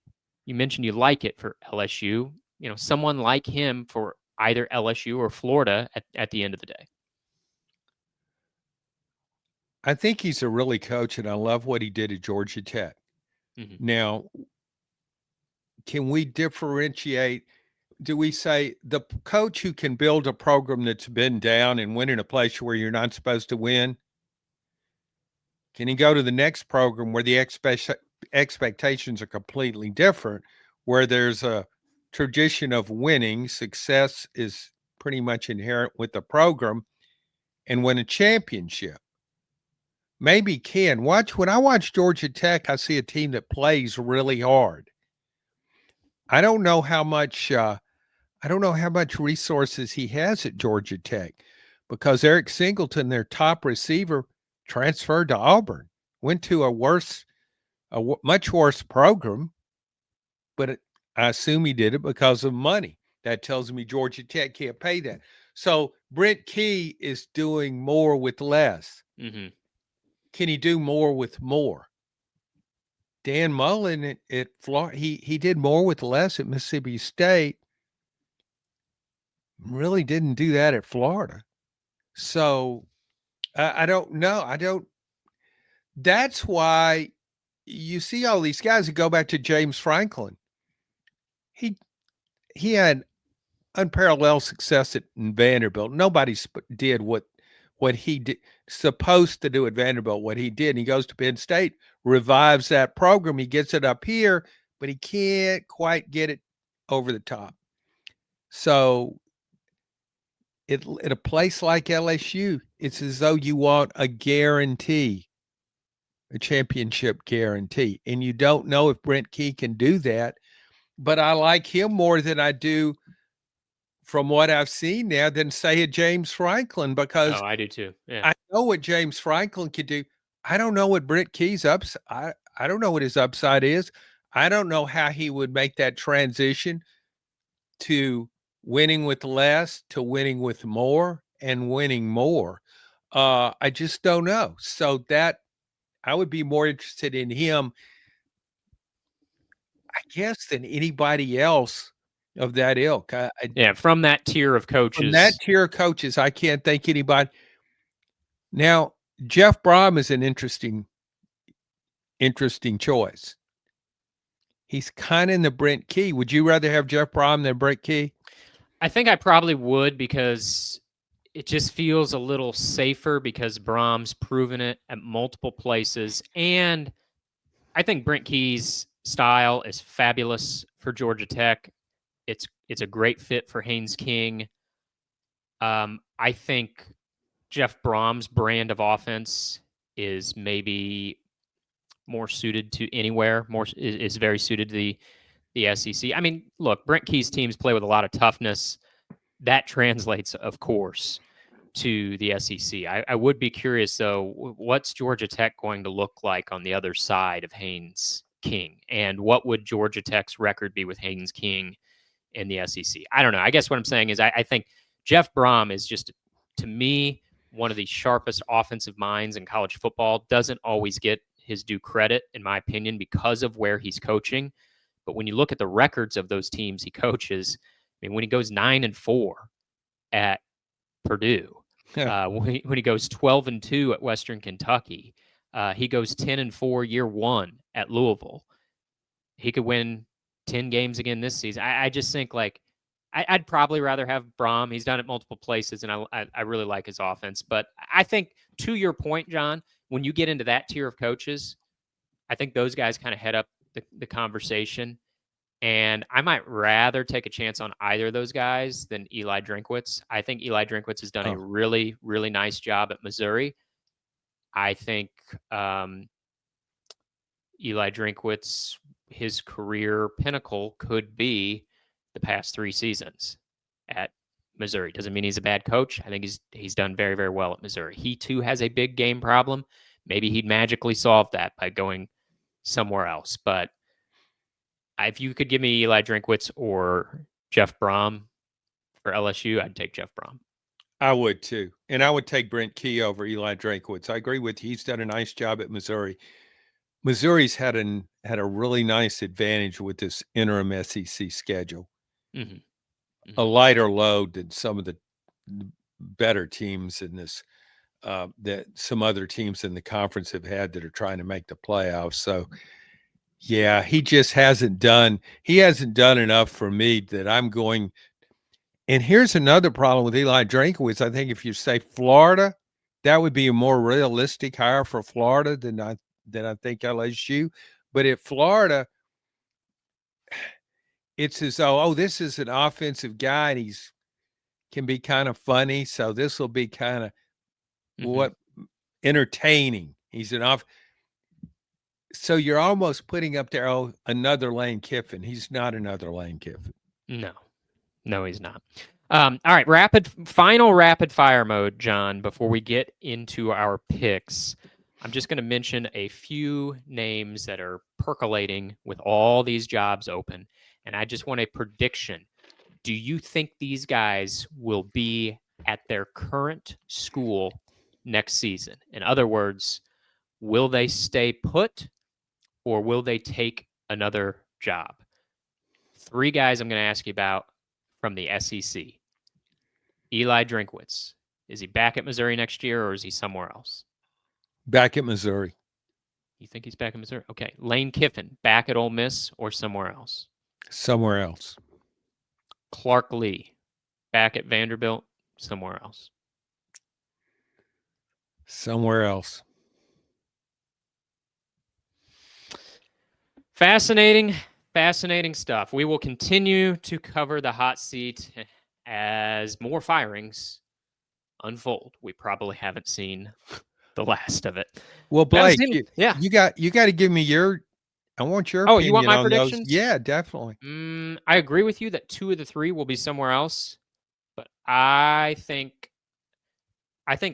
You mentioned you like it for LSU. Someone like him for either LSU or Florida at the end of the day. I think he's a really coach, and I love what he did at Georgia Tech. Mm-hmm. Now, can we differentiate? Do we say the coach who can build a program that's been down and win in a place where you're not supposed to win? Can he go to the next program where the expectations are completely different, where there's a tradition of winning? Success is pretty much inherent with the program, and win a championship. Maybe can. When I watch Georgia Tech, I see a team that plays really hard. I don't know how much resources he has at Georgia Tech, because Eric Singleton, their top receiver, transferred to Auburn, went to much worse program, but I assume he did it because of money. That tells me Georgia Tech can't pay that. So Brent Key is doing more with less. Mm-hmm. Can he do more with more? Dan Mullen at Florida, he did more with less at Mississippi State. Really didn't do that at Florida. So I don't know. That's why you see all these guys that go back to James Franklin. He had unparalleled success in Vanderbilt. Nobody did what he did, supposed to do at Vanderbilt, what he did. And he goes to Penn State, revives that program. He gets it up here, but he can't quite get it over the top. So at a place like LSU, it's as though you want a guarantee, a championship guarantee. And you don't know if Brent Key can do that. But I like him more than I do, from what I've seen now, than say a James Franklin, because I do too. Yeah. I know what James Franklin could do. I don't know what Brent Key's I don't know what his upside is. I don't know how he would make that transition to winning with less to winning with more and winning more. I just don't know. So that I would be more interested in him, I guess, than anybody else of that ilk. Yeah, from that tier of From that coaches. tier of coaches, I can't think anybody. Now, Jeff Brom is an interesting choice. He's kind of in the Brent Key. Would you rather have Jeff Brom than Brent Key? I think I probably would, because it just feels a little safer, because Brom's proven it at multiple places. And I think Brent Key's style is fabulous for Georgia Tech. It's a great fit for Haynes King. I think Jeff Brom's brand of offense is maybe more suited to anywhere. Is very suited to the SEC. I mean, look, Brent Key's teams play with a lot of toughness. That translates, of course, to the SEC. I would be curious, though, what's Georgia Tech going to look like on the other side of Haynes King? And what would Georgia Tech's record be with Haynes King in the SEC? I don't know. I guess what I'm saying is I think Jeff Brom is just, to me, one of the sharpest offensive minds in college football. Doesn't always get his due credit, in my opinion, because of where he's coaching. But when you look at the records of those teams he coaches, I mean, when he goes 9-4 at Purdue, when he goes 12-2 at Western Kentucky, he goes 10-4 year one at Louisville. He could win 10 games again this season. I just think, like, I'd probably rather have Brom. He's done it multiple places, and I really like his offense. But I think, to your point, John, when you get into that tier of coaches, I think those guys kind of head up the conversation. And I might rather take a chance on either of those guys than Eli Drinkwitz. I think Eli Drinkwitz has done a really, really nice job at Missouri. I think Eli Drinkwitz, his career pinnacle could be the past 3 seasons at Missouri. Doesn't mean he's a bad coach. I think he's done very, very well at Missouri. He too has a big game problem. Maybe he'd magically solve that by going somewhere else. But if you could give me Eli Drinkwitz or Jeff Brom for LSU, I'd take Jeff Brom. I would too. And I would take Brent Key over Eli Drakewitz. I agree with you. He's done a nice job at Missouri. Missouri's had a really nice advantage with this interim SEC schedule. Mm-hmm. A Mm-hmm. lighter load than some of the better teams in this that some other teams in the conference have had that are trying to make the playoffs. So yeah, he hasn't done enough for me that I'm going. And here's another problem with Eli Drakewitz. I think if you say Florida, that would be a more realistic hire for Florida than I think LSU. But at Florida, it's as though, oh, this is an offensive guy and he's can be kind of funny. So this will be kind of Mm-hmm. what entertaining. He's an off. So you're almost putting up there, oh, another Lane Kiffin. He's not another Lane Kiffin. No, he's not. All right, final rapid fire mode, John. Before we get into our picks, I'm just going to mention a few names that are percolating with all these jobs open, and I just want a prediction. Do you think these guys will be at their current school next season? In other words, will they stay put or will they take another job? 3 guys I'm going to ask you about from the SEC. Eli Drinkwitz. Is he back at Missouri next year or is he somewhere else? Back at Missouri. You think he's back at Missouri? Okay. Lane Kiffin, back at Ole Miss or somewhere else? Somewhere else. Clark Lee, back at Vanderbilt, somewhere else? Somewhere else. Fascinating stuff. We will continue to cover the hot seat as more firings unfold. We probably haven't seen the last of it. Well, Blake, yeah, you got to give me I want your Oh, opinion you want my on predictions? those. Yeah, definitely. I agree with you that 2 of the 3 will be somewhere else, but I think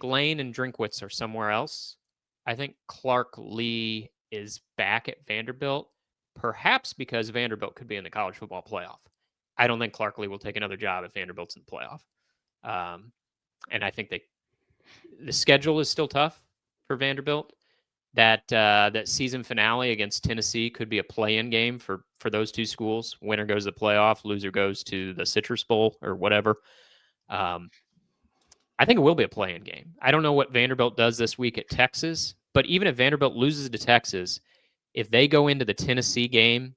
Lane and Drinkwitz are somewhere else. I think Clark Lee is back at Vanderbilt, perhaps because Vanderbilt could be in the college football playoff. I don't think Clark Lee will take another job if Vanderbilt's in the playoff. And I think the schedule is still tough for Vanderbilt. That season finale against Tennessee could be a play-in game for those 2 schools. Winner goes to the playoff, loser goes to the Citrus Bowl or whatever. I think it will be a play-in game. I don't know what Vanderbilt does this week at Texas, but even if Vanderbilt loses to Texas, if they go into the Tennessee game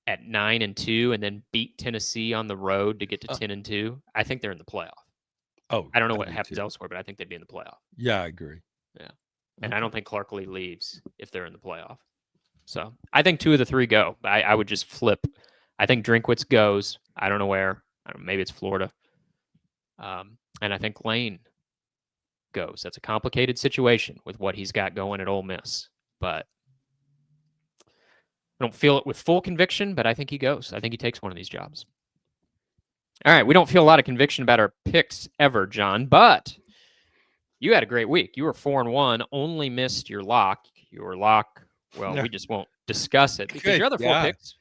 at 9-2 and then beat Tennessee on the road to get to 10-2, I think they're in the playoff. Oh, I don't know what happens elsewhere, but I think they'd be in the playoff. Yeah, I agree. Yeah. And I don't think Clark Lee leaves if they're in the playoff. So I think 2 of the 3 go. I would just flip. I think Drinkwitz goes. I don't know where. Maybe it's Florida. And I think Lane goes. That's a complicated situation with what he's got going at Ole Miss. But I don't feel it with full conviction, but I think he goes. I think he takes one of these jobs. All right. We don't feel a lot of conviction about our picks ever, John, but you had a great week. You were 4-1, only missed your lock. Well, we just won't discuss it because your other 4 picks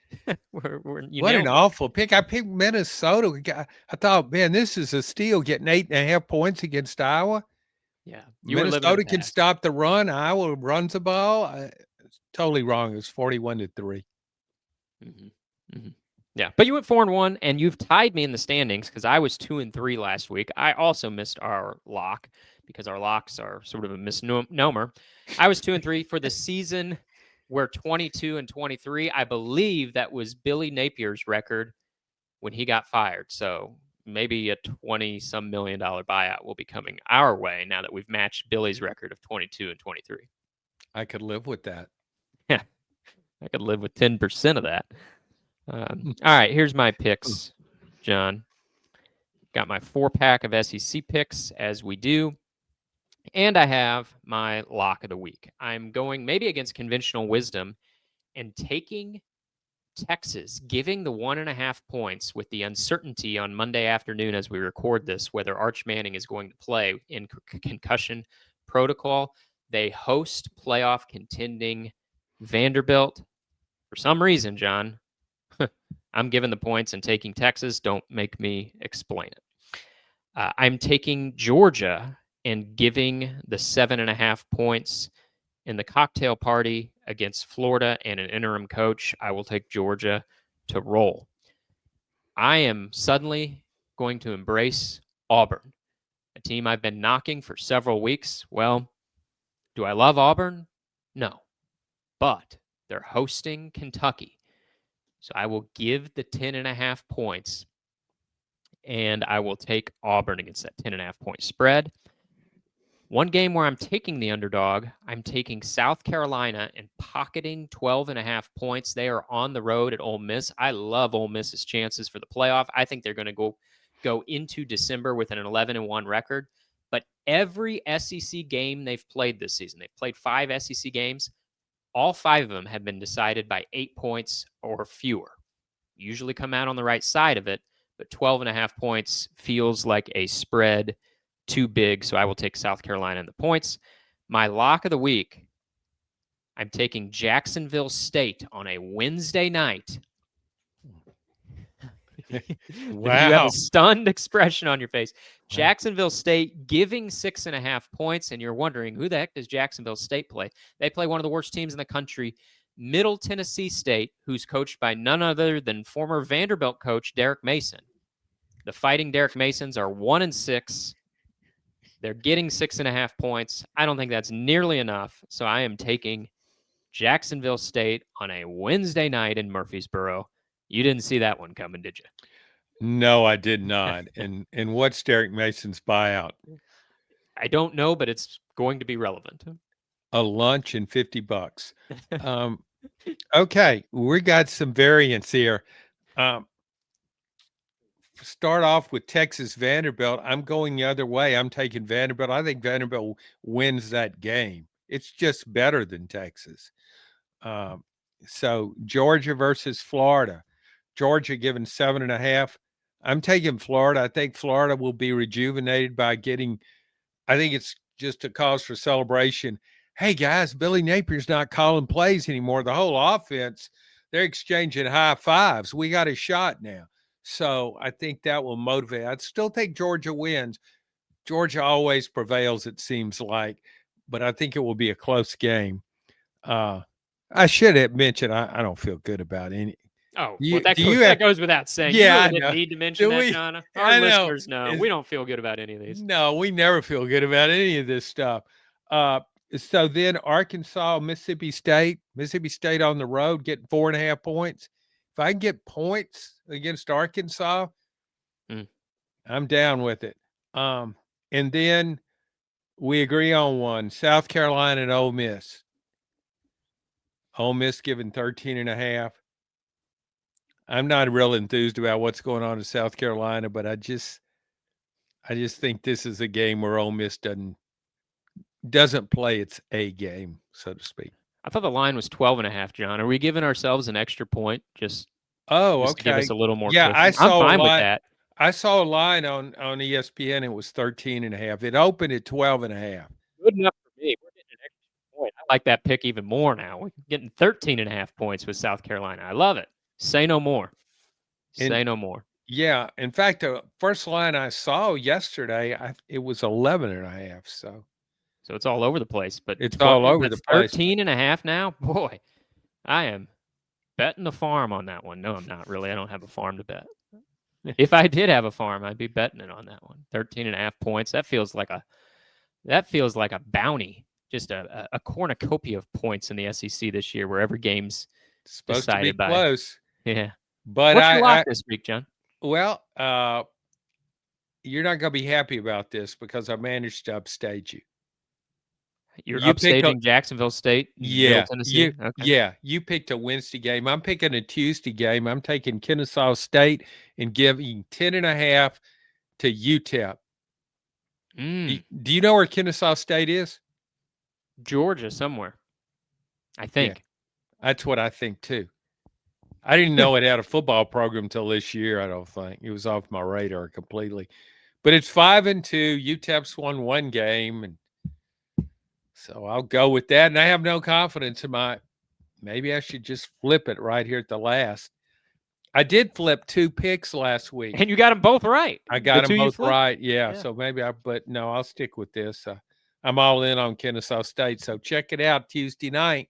were what an awful pick. I picked Minnesota. I thought, man, this is a steal, getting 8.5 points against Iowa. Yeah. Minnesota can stop the run. Iowa runs the ball. It's totally wrong. It was 41-3. Mm-hmm. Mm-hmm. Yeah, but you went 4-1, and you've tied me in the standings because I was 2-3 last week. I also missed our lock because our locks are sort of a misnomer. I was 2-3 for the season. We're 22-23. I believe that was Billy Napier's record when he got fired. So maybe a $20-some million buyout will be coming our way now that we've matched Billy's record of 22-23. I could live with that. Yeah, I could live with 10% of that. All right, here's my picks, John. Got my 4-pack of SEC picks, as we do. And I have my lock of the week. I'm going maybe against conventional wisdom and taking Texas, giving the 1.5 points with the uncertainty on Monday afternoon as we record this, whether Arch Manning is going to play in concussion protocol. They host playoff contending Vanderbilt. For some reason, John, I'm giving the points and taking Texas. Don't make me explain it. I'm taking Georgia and giving the 7.5 points in the cocktail party against Florida and an interim coach. I will take Georgia to roll. I am suddenly going to embrace Auburn, a team I've been knocking for several weeks. Well, do I love Auburn? No, but they're hosting Kentucky. So I will give the 10.5 points and I will take Auburn against that 10.5 point spread. One game where I'm taking the underdog, I'm taking South Carolina and pocketing 12.5 points. They are on the road at Ole Miss. I love Ole Miss's chances for the playoff. I think they're going to go into December with an 11-1 record. But every SEC game they've played this season, they've played 5 SEC games. All 5 of them have been decided by 8 points or fewer. Usually come out on the right side of it, but 12.5 points feels like a spread too big, so I will take South Carolina in the points. My lock of the week, I'm taking Jacksonville State on a Wednesday night. Wow. You have a stunned expression on your face. Jacksonville State giving 6.5 points, and you're wondering, who the heck does Jacksonville State play? They play one of the worst teams in the country, Middle Tennessee State, who's coached by none other than former Vanderbilt coach Derek Mason. The Fighting Derek Masons are 1-6. They're getting 6.5 points. I don't think that's nearly enough. So I am taking Jacksonville State on a Wednesday night in Murfreesboro. You didn't see that one coming, did you? No, I did not. And what's Derek Mason's buyout? I don't know, but it's going to be relevant. A lunch and $50. Okay, we got some variance here. Start off with Texas Vanderbilt. I'm going the other way. I'm taking Vanderbilt. I think Vanderbilt wins that game. It's just better than Texas. So Georgia versus Florida. Georgia given 7.5. I'm taking Florida. I think Florida will be rejuvenated by getting, I think it's just a cause for celebration. Hey guys, Billy Napier's not calling plays anymore. The whole offense, they're exchanging high fives. We got a shot now. So I think that will motivate. I still think Georgia wins. Georgia always prevails, it seems like, but I think it will be a close game. I should have mentioned I don't feel good about any. Oh, Do well, you? that Do goes, you that have? goes without saying. You Yeah, really I didn't know. need to mention Do that, we? John. Our I know. listeners know. We don't feel good about any of these. No, we never feel good about any of this stuff. So then Arkansas, Mississippi State on the road getting 4.5 points. If I can get points against Arkansas, I'm down with it. And then we agree on one: South Carolina and Ole Miss. Ole Miss given 13.5. I'm not real enthused about what's going on in South Carolina, but I just think this is a game where Ole Miss doesn't play its A game, so to speak. I thought the line was 12.5, John. Are we giving ourselves an extra point just to give Okay. us a little more Yeah, cushion? I'm fine with that. I saw a line on ESPN. It was 13.5. It opened at 12.5. Good enough for me. We're getting an extra point. I like that pick even more now. We're getting 13.5 points with South Carolina. I love it. Say no more. And Say no more. yeah, in fact, the first line I saw yesterday, it was 11.5. So it's all over the place. But it's all over the place. 13.5 now? Boy, I am betting the farm on that one. No, I'm not really. I don't have a farm to bet. If I did have a farm, I'd be betting it on that one. 13.5 points. That feels like a bounty, just a cornucopia of points in the SEC this year, where every game's Supposed to be decided by. close. Yeah. But What's your lock this week, John? Well, you're not going to be happy about this because I managed to upstage you. You're You picked upstaging Jacksonville State, Middle Tennessee. You picked a Wednesday game. I'm picking a Tuesday game. I'm taking Kennesaw State and giving 10.5 to UTEP. Do you know where Kennesaw State is? Georgia, somewhere. I think. Yeah, that's what I think too. I didn't know it had a football program till this year. I don't think it was off my radar completely. But it's 5-2. UTEP's won one game, and so I'll go with that. And I have no confidence in maybe I should just flip it right here at the last. I did flip 2 picks last week. And you got them both right. I got The them two you both flipped? right. Yeah. Yeah. So maybe but no, I'll stick with this. I'm all in on Kennesaw State. So check it out Tuesday night.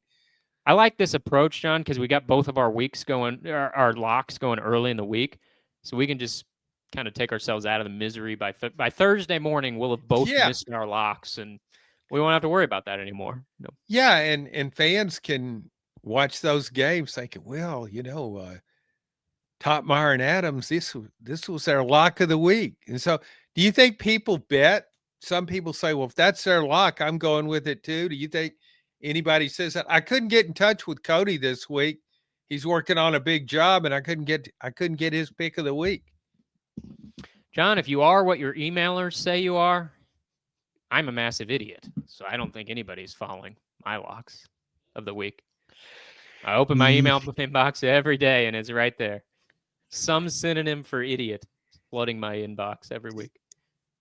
I like this approach, John, because we got both of our weeks going, our locks going early in the week, so we can just kind of take ourselves out of the misery by Thursday morning. We'll have both Yeah. missed our locks, and we won't have to worry about that anymore. No. Yeah, and fans can watch those games thinking, well, Toppmeyer and Adams, this was their lock of the week. And so, do you think people bet? Some people say, well, if that's their lock, I'm going with it too. Do you think anybody says that? I couldn't get in touch with Cody this week. He's working on a big job, and I couldn't get his pick of the week. John, if you are what your emailers say you are, I'm a massive idiot. So I don't think anybody's following my locks of the week. I open my email inbox every day, and it's right there. Some synonym for idiot flooding my inbox every week.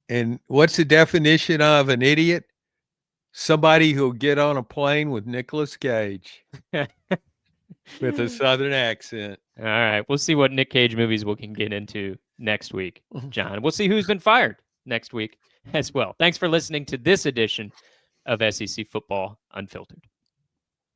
And what's the definition of an idiot? Somebody who'll get on a plane with Nicolas Cage with a Southern accent. All right. We'll see what Nic Cage movies we can get into next week, John. We'll see who's been fired next week as well. Thanks for listening to this edition of SEC Football Unfiltered.